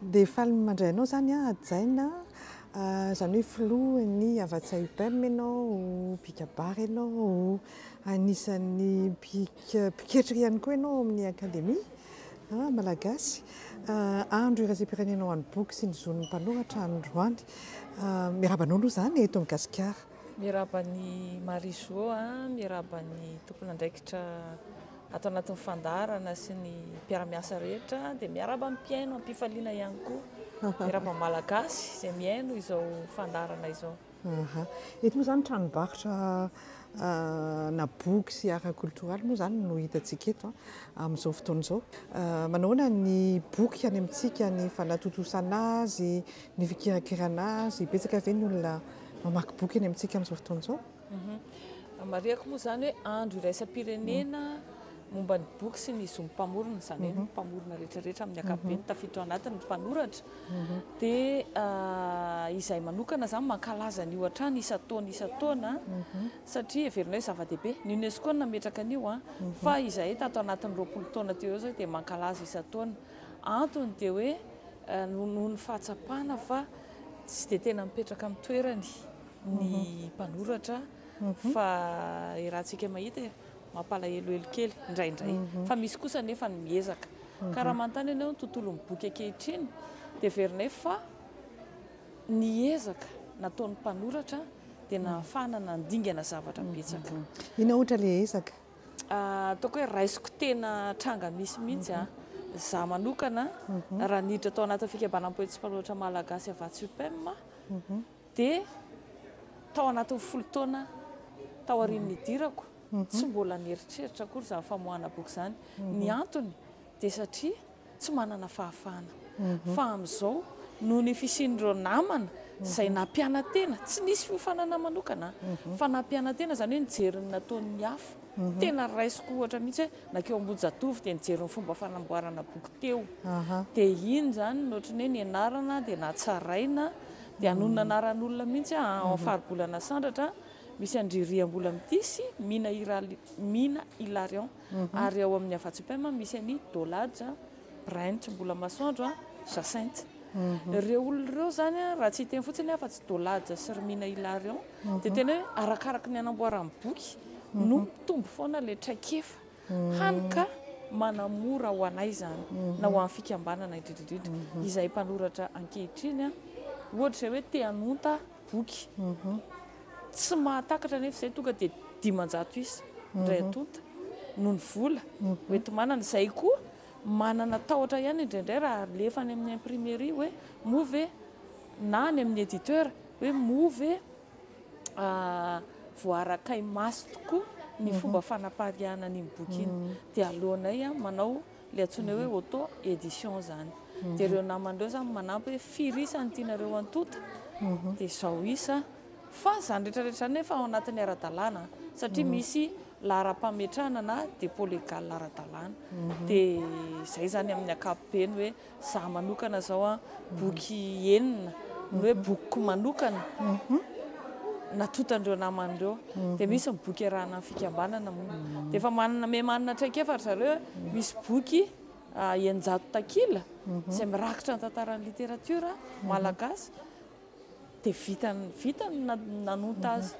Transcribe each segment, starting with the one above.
Dia faly mandray anao zany a ajaina zany hoe filohany Avatsay UPM ianao, mpikabary ianao, anisan'ny mpiketra ihany koa ianao amin'ny akademia malagasy. Andro iraisam-pirenenao any boky sy ny zon'ny mpanoratra androany. Miarabanao aloha zany eto Madagasikara. Miaraban'ny Marizo miaraban'ny tompon'andraikitra ato anatin'ny fandarana sy ny mpiara-miasa rehetra, dia miaraba mpiaino ampifaliana ihany koa, miaraba malagasy izay miaino izao fandarana izao. Eto moa zany tranombarotra na boky sy art culturel moa zany no hitantsika eto amin'izao fotoana izao. Manahoana ny boky any amintsika, ny fanatotosana azy, ny fikirakirana azy, betsaka ve ny olona mamaky boky any amintsika amin'izao fotoana izao? Mariako moa zany hoe andro iraisam-pirenena momba ny boky sy ny zo mpamorona, izany hoe mpamorona rehetrarehetra amin'ny ankapobeny tafiditra ao anatiny ny mpanoratra, dia izay manokana zany mankalaza ny ohatrany isan-taona satria heverina hoe zava-dehibe ny UNESCO nametraka an'io fa izahay tato anatin'ny 20 taona teo zao dia mankalaza isan-taona. Antony dia hoe noho ny fahatsapana fa tsy dia tena mipetraka amin'ny toerany ny mpanoratra, fa rahantsika mahita mampalahelohelo kely indraindray, fa misy kosa nefa ny miezaka. Ka raha manontany ianao ny tontolon'ny boky ankehitriny dia verina fa niezaka nataon'ny mpanoratra dia nahafahana nandingana zavatra betsaka. Ina ohatra ilay ezaka? Ataoko hoe raisiko tena tranga misy mihitsy za manokana raha niditra tao anatin'ny fikambanana poety sy mpanoratra malagasy Avatsy UPM, dia tao anatin'ny 10 taona tao aorian'ny idirako tsy mbola nieritreritra akory izany famoahana boky izany. Ny antony dia satria tsy manana fahafahana, fa amin'izao noho ny fisian'ireo namana izay nampiana-tena, tsy nisy fiofanana manokana fa nampiana-tena, izany hoe nijeriny nataon'ny hafa. Tena raisiko ohatra mihitsy hoe nakeo Ambohijatovo dia nijery ny fomba fanamboarana boky teo, dia iny zany nohatry ny hoe nianarana dia natsaraina dia hanonona anaran'olona mihitsy ao faribolana sandratra. Misy Andririam-bola Mitisy, Mina Hilarion, ary ao amin'ny Avatsy UPM misy any Dolaja, Braintre, Mbola Masoandro, Jacinthe. Ireo olona ireo zany raha tsy hiteny fotsiny fa tsy Dolaja sy Mina Hilarion dia tena hoe arakaraka ny anamboarany boky no mitombo foana ilay traikefa hany ka manamora ho anay zany na ho amin'ny fikambanana indrindrindrindra izay mpanoratra ankehitriny, ohatra hoe te hanonta boky tsy mahatakatra nefa izay tonga dia 500 isa indray atonta noho ny vola hoety manana. Izay koa manana tahotra ihany indraindray raha alefa any amin'ny imprimerie hoe move na any amin'ny éditeur hoe move voarakay masy tokoa ny fomba fanapariana an'iny boky iny, dia alohanay manao ilay antsoina hoe auto édition zany, dia ireo naman'ireo zany manampy hoe firy isa ny tianareo antota dia izao isa. Fa zany rehetrarehetra zany nefa ao anatin'ny ara-dalàna satria misy lahara-pametrahana na dépôt légal ara-dalàna, dia izay zany amin'ny ankapobeny hoe za manokana zao boky enina no hoe bokyko manokana natotandreo naman'ireo, dia misy ny boky arahana amin'ny fikambanana dia efa manana traikefa ry zareo misy boky 900 takila izay mirakitra ny tantaran'ny literatiora malagasy dia vitany nanonta azy.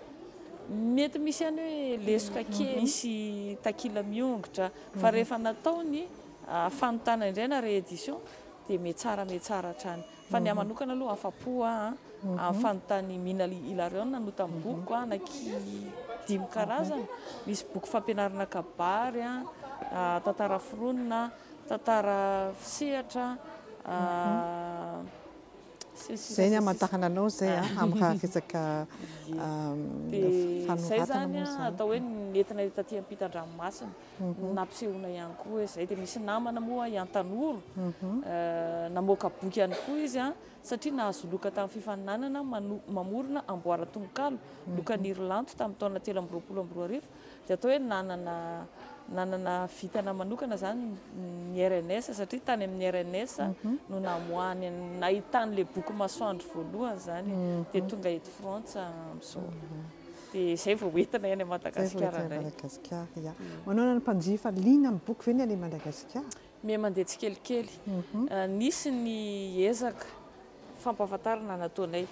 Mety misy ihany hoe lesoka kely, misy takila miongotra, fa rehefa natao ny fanotana indray na réédition dia metsara hatrany. Fa ny manokana aloha afa-po amin'ny fanotany Mina Hilarion nanota amin'ny boky anaky 5 karazana. Misy boky fampianarana kabary, tantara foronina, tantara fisehatra, zay ny hamantarana anao zay amin'ny raha resaka izay zany atao hoe nentina taty ampitan-dranomasina nampisehoana ihany koa hoe zay. Dia misy namana moa Iantanoro namoaka boky ihany koa izy satria nahazo loka tamin'ny fifaninanana mamorona amboara-tononkalo lokan'Irlanto tamin'ny taona 322 dia atao hoe nanana vitana manokana zany ny RNS satria tany amin'ny RNS no namoahany nahitan'ilay boky masoandro voalohany zany dia tonga eto Frantsa amin'izao. Dia izay vao hoentina any Madagasikara. Manao ny mpanjifa liana amin'ny boky ve ny any Madagasikara? me mandeha tsikelikely nisy ny ezaka fampahafantarana nataonay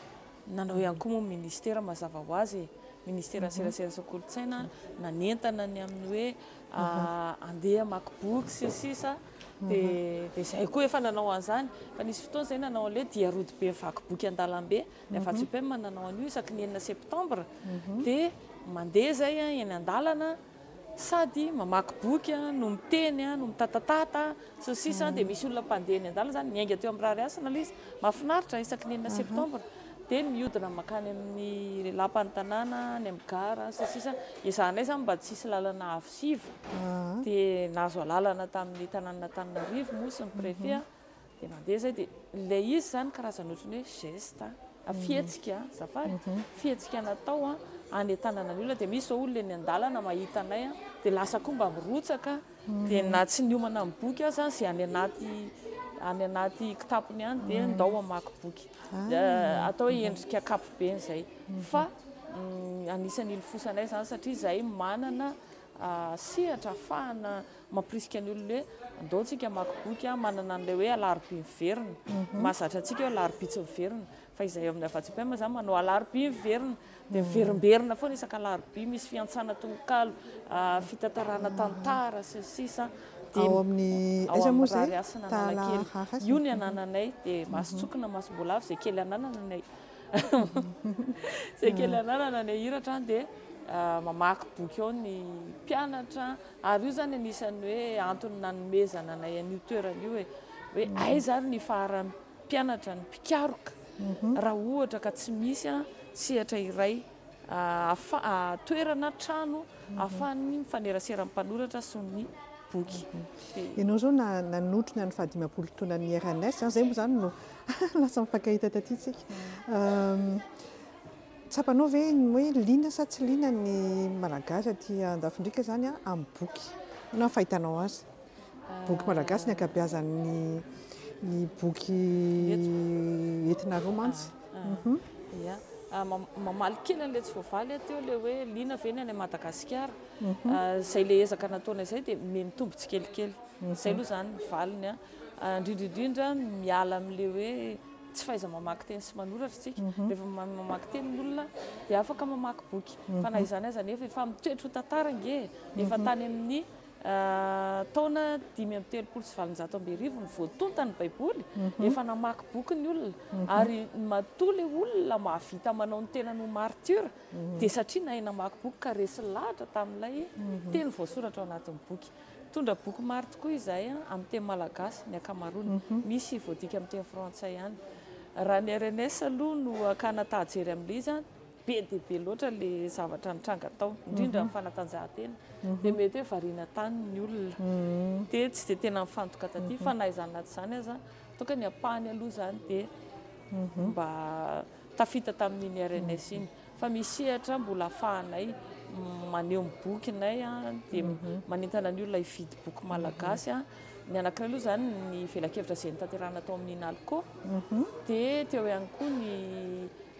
nanao ihany koa moa ministera mazava ho azy ministera serasera sy kolotsaina nanentana ny amin'ny hoe andeha makiboky sisisa dia izay koa efa nanao an'izany fa nisy fotoana izay nanao an'ilay diarody be vakiboky an-dalambe ny afa-tsy-pema nanao an'io isaky ny 9 septambra dia mandeha zay eny an-dalana sady mamaky boky no miteny no mitatatata sy sisa dia misy olona mpandeha ny an-dalana zany miainga teo amin'ny rary asana ilay izy mahafinaritra isaky ny 9 septambra dia mihodina makany amin'ny lapan'ny tanàna ny amin'ny gara sy sisa izahanay zany mba tsisy lalana avo siva dia nahazo lalana tamin'ny tanàn'Antananarivo moa sy ny préfet dia mandeha zay dia ilay izy zany karazana ohatran'ny hoe geste fihetsika zafady fihetsika natao any tanàna ny olona dia misy zao olona eny an-dalana mahita anay dia lasa koa mba mirotsaka dia na tsy niomana amin'ny boky aza sy any anaty kitapony any dia ndao amaky boky atao endrika kapobe zay fa anisan'ny ilofosanay zany satria zay manana sehatra ahafahana mampirisika ny olona hoe andao tsika amaky boky manana an'ilay hoe alarobia miverina mahazatra antsika hoe alarobia tsy miverina fa izay amin'ny afa-tsy-pema zany manao alarobia miverina dia miverimberina foana isaka alarobia misy fiantsana tononkalo fitantarana tantara sy sisa ao amin'ny aiza moa zay Analakely io ny anananay dia masotsokona masombolavo zay kely anananay zay kely anananay hiratra dia mamaky boky ao ny mpianatra ary io zany anisan'ny hoe antony nanomezana anay an'io toerana io hoe aiza ary ny faharan'ny mpianatra ny mpikaroka raha ohatra ka tsy misy sehatra iray toerana trano ahafahan'ny mifanerasera amin'ny mpanoratra sy ny boky. Ianao zao nanotrona ny fahadimapolo taona ny RNS zay moa zany no lasa mifankahita taty tsika. Tsapanao ve hoe liana sa tsy liana ny malagasy aty Andafindrika zany amin'ny boky na fahitanao azy boky malagasy ny ankabeazan'ny boky entina romantsy mamaly kely an'ilay tsy voavaly teo ilay hoe liana ve ny any Madagasikara zay le ezaka nataonay izay dia mitombo tsikelikely izay aloha zany valiny indrindraindrindra miala amin'ilay hoe tsy faiza mamaky teny sy manoratra tsika rehefa mamaky teny ny olona dia afaka mamaky boky fa na izany aza nefa efa mitoetra ho tantara nge efa tany amin'ny taona 537 ny voatonta ny baiboly efa namaky boky ny olona ary matoa ilay olona mahavita manao ny tena no martyra dia satria nahay namaky boky ka resy lahatra tamin'ilay teny voasoratra ao anatin'ny boky tondra boky maro tokoa izay amin'ny teny malagasy ny akamarony misy voadika amin'ny teny frantsay ihany raha ny RNS aloha no akana tahajery amin'ilay izy be dia be loatra le zavatra nitranga tao indrindra amin'ny fanatanjahantena dia mety hoe variana tany ny olona dia tsy dia tena mifantoka taty fa na izany naty izany aza tokony ampahany aloha zany dia mba tafita tamin'iny RNS iny fa misy sehatra mbola ahafahanay maneho ny bokinay dia manentana ny olona hividy boky malagasy ny anankiray aloha zany ny velakevitra izay nitanterahana tao amin'ny Nalco dia teo ihany koa ny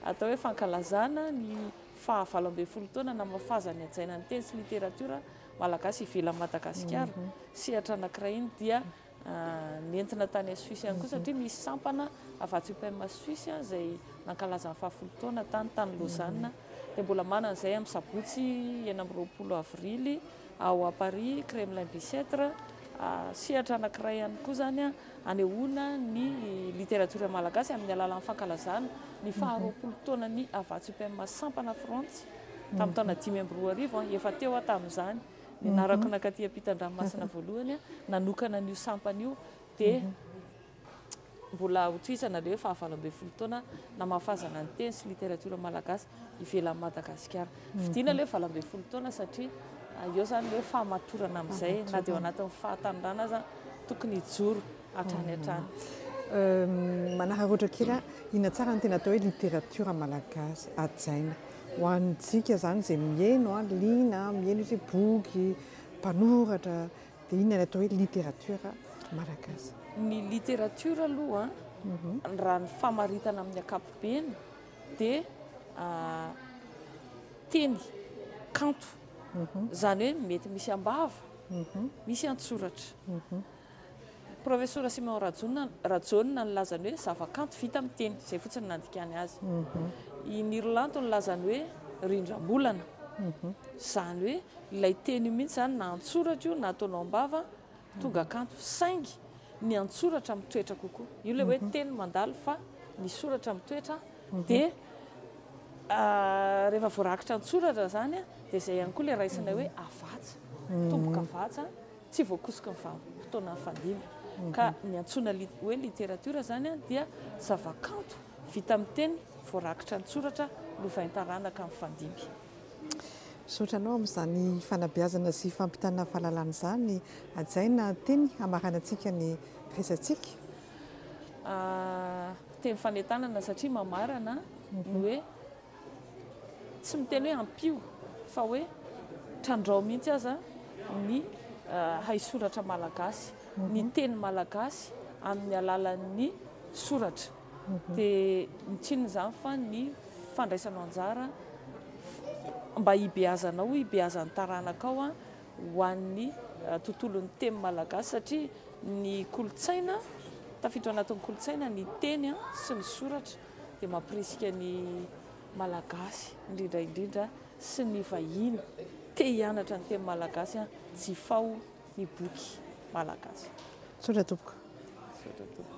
atao hoe fankalazana ny 20 taona namafazany hajaina ny teny sy literatiora malagasy ivelan'ny Madagasikara sehatra anankiray iny dia nentina tany Suisse ihany koa satria misy sampana afa-tsy-pema Suisse izay nankalaza ny 20 taona tany Lausanne dia mbola manana izay amin'ny sabotsy 20 avrily ao à Paris Kremlin Bicêtre sehatra anankiray ihany koa zany anehoana ny literatiora malagasy amin'ny alalan'ny fankalazana ny 20 taona ny afa-tsy-pema sampana Frantsy tamin'ny taona 5 efa teo tamin'izany ny narako nakaty ampitan-dranomasina voalohany nanokana n'io sampana io dia mbola hotoisana le hoe 20 taona namafazana ny teny sy literatiora malagasy ivelan'ny Madagasikara vidiana le 20 taona satria eo zany hoe fahamatorana amin'izay na dia ao anatin'ny fahatanirana aza tokony hijoro hatrany hatrany manararoatra kely ina tsara ny tena atao hoe literatiora malagasy ajaina ho antsika zany zay mihaino liana mihaino izy boky mpanoratra dia inona ny atao hoe literatiora malagasy ny literatiora aloha raha ny famaritana amin'ny ankapobeny dia teny kanto zany hoe mety misy ambava misy antsoratra professeur Simon Rajoelina ny lazany hoe zavakanto vita amin'ny teny, izay fotsiny nandikany azy. In Irlanto ny lazany hoe rindram-bolana. Zany hoe ilay teny io mihitsy zany na antsoratra io na ataonao am-bava tonga kanto, saingy ny antsoratra mitoetra kokoa. Io ilay hoe teny mandalo fa ny soratra mitoetra dia rehefa voarakitra antsoratra zany dia izay ihany koa ilay raisina hoe avatsa, tomboka avatsa, tsy voakosika ny fotoana fandimby. Ka ny antsoina hoe literatiora zany dia zavakanto vita amin'ny teny voarakitra antsoratra lovain-taranaka amin'ny fandimby. Sotranao amin'izany fanabeazana sy fampitana fahalalana izany, ajaina teny hamaranantsika ny resantsika? Teny fanentanana satria mamarana no hoe tsy miteny hoe ampio fa hoe trandrao mihitsy aza ny haisoratra malagasy, ny teny malagasy amin'ny alalan'ny soratra. Dia mitsinona izany fa ny fandraisanao anjara mba hibeazanao, hibeazan'ny taranaka ao ho an'ny tontolon'ny teny malagasy satria ny kolotsaina, tafiditra anatin'ny kolotsaina ny teny sy ny soratra dia mampirisika ny malagasy indrindra sy ny vahiny te hianatra ny teny malagasy jifao ny boky malagasy. Sotra tompoko. Sotra tompoko.